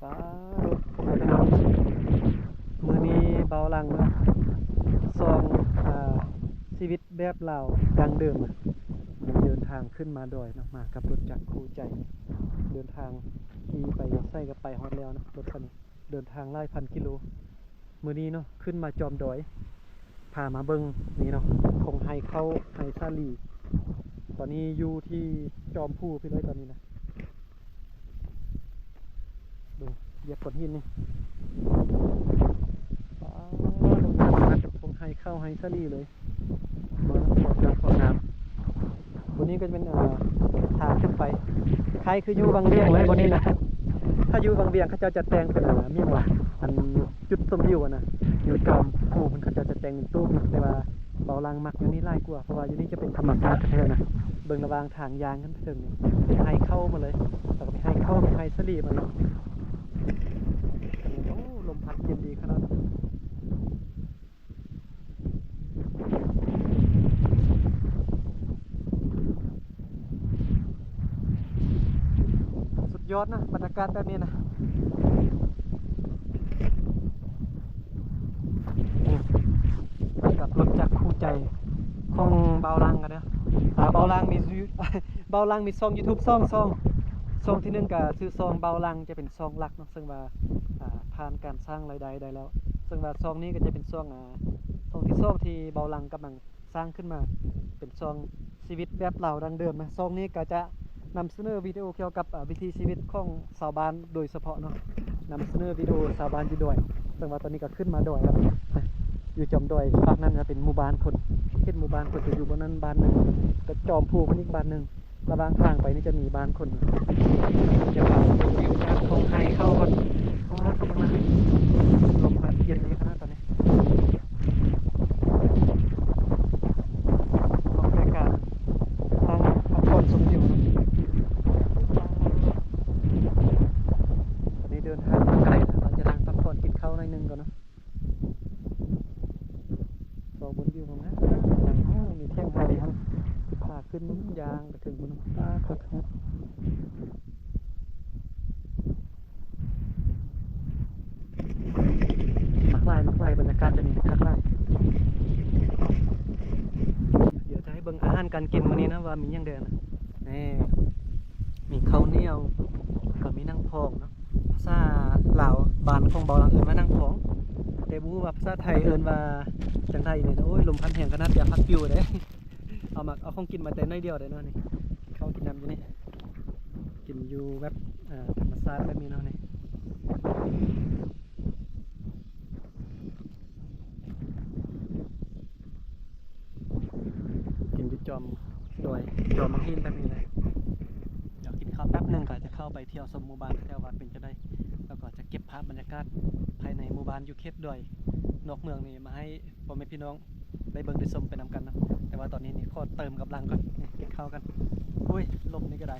ฟ้าเอาไปนอนมือนี้เบาลังเนาะซองชีวิตแบบเราดังเดิมเดินทางขึ้นมาดอยเนาะมากับรถจักรคู่ใจเดินทางที่ไปใส่กับไปฮอดแล้วนะรถคันนี้เดินทางหลายพันกิโลมือนี้เนาะขึ้นมาจอมดอยพามาเบิ่งนี่เนาะคงไฮเข้าไฮซาลีตอนนี้อยู่ที่จอมผู้พี่เลยตอนนี้นะดูเหยียบก้อนหินนี่ฟ้าลงมาคงไฮเข้าไฮซาลีเลยเมืองสวยงามวันนี้ก็จะเป็นทางขึ้นไปใครคืออยู่บางเวียงเลยวันนี้นะถ้าอยู่บางเวียงเขาจะแต่งเป็นเมี่ยงว่าอันจุดชมวิวนะอยู่จอมผู้มันเขาจะแต่งเป็นตู้แต่ว่าเบาลังมักอยู่นี่ไล่กว่าเพราะว่าอยู่นี่จะเป็นธรรมชาติแท้ๆนะเบิ่งระวางทางยางกันถึงนี่เป็นไฮเข้ามาเลยแล้วก็เป็นไฮเข้าเป็นไฮสลีมาเลยโอ้ลมพัดเย็นดีขนาดนั้นสุดยอดนะบรรยากาศแบบนี้นะกับรถจักรคู่ใจของเบาลังกันเนาะเบาลังมี เบาลังมีซอง YouTube ซองที่หนึ่งก็ซื้อซองเบาลังจะเป็นซองหลักเนาะซึ่งว่าผ่านการสร้างรายได้ได้แล้วซึ่งว่าซองนี้ก็จะเป็นซองที่ซองที่เบาลังกำลังสร้างขึ้นมาเป็นซองชีวิตแบบเราดังเดิมนะซองนี้ก็จะนำเสนอวิดีโอเกี่ยวกับวิถีชีวิตของชาวบ้านโดยเฉพาะเนาะนำเสนอวิดีโอชาวบ้านอยู่ด้วยซึ่งว่าตอนนี้ก็ขึ้นมาด้วยแล้วอยู่จอมดอยภาคนั้นก็เป็นหมู่บ้านคนเห็นหมู่บ้านคนจะอยู่บนนั้นบ้านหนึ่งก็จอมภูมันอีกบ้านหนึ่งระหว่างทางไปนี่จะมีบ้านคนจะพาไปวิวจากของไทยเข้าก่อนเข้ามาลมพัดเย็นเลยขนาดตอนนี้ของรายการทางพักผ่อนชมวิวตอนนี้เดินทางมาไกลนะเราจะนั่งพักผ่อนกินข้าวหน่อยนึงก่อนเนาะบนวิวของนะมีเที่ยงพาดีครับพาขึ้นยางไปถึงบนฟ้าครับมักลายบรรยากาศจะมีคักไล่เดี๋ยวจะให้เบิ่งอาหารการกินวันนี้นะว่ามีอย่างเดินนี่มีข้าวเหนียวก็มีนั่งพองเนาะภาษาลาวบานของเบาลังเอิญว่านั่งพองแต่บูว่าภาษาไทยเอิญว่าจังไทยนี่โอ้ยลมพัดแห่งขนาดอยากพักฟิวเด้เอาของกินมาแต่น้อยเดียวได้เนาะนี่ข้าวกินน้ำอยู่นี่กินอยู่แบบธรรมชาติแบบนี้เนาะนี่กินอยู่จอมโดยจอมมังหินแบบนี้เลยเดี๋ยวกินข้าวแป๊บหนึ่งก็จะเข้าไปเที่ยวชมหมู่บ้านแถววัดเป็นจะได้แล้วก็จะเก็บภาพบรรยากาศภายในหมู่บ้านอยู่เขตดอยนอกเมืองนี่มาให้พ่อแม่พี่น้องได้เบิ่งได้ชมไปนำกันนะแต่ว่าตอนนี้นี่ขอเติมกำลังก่อนกินข้าวกันอุ้ยลมนี่ก็ได้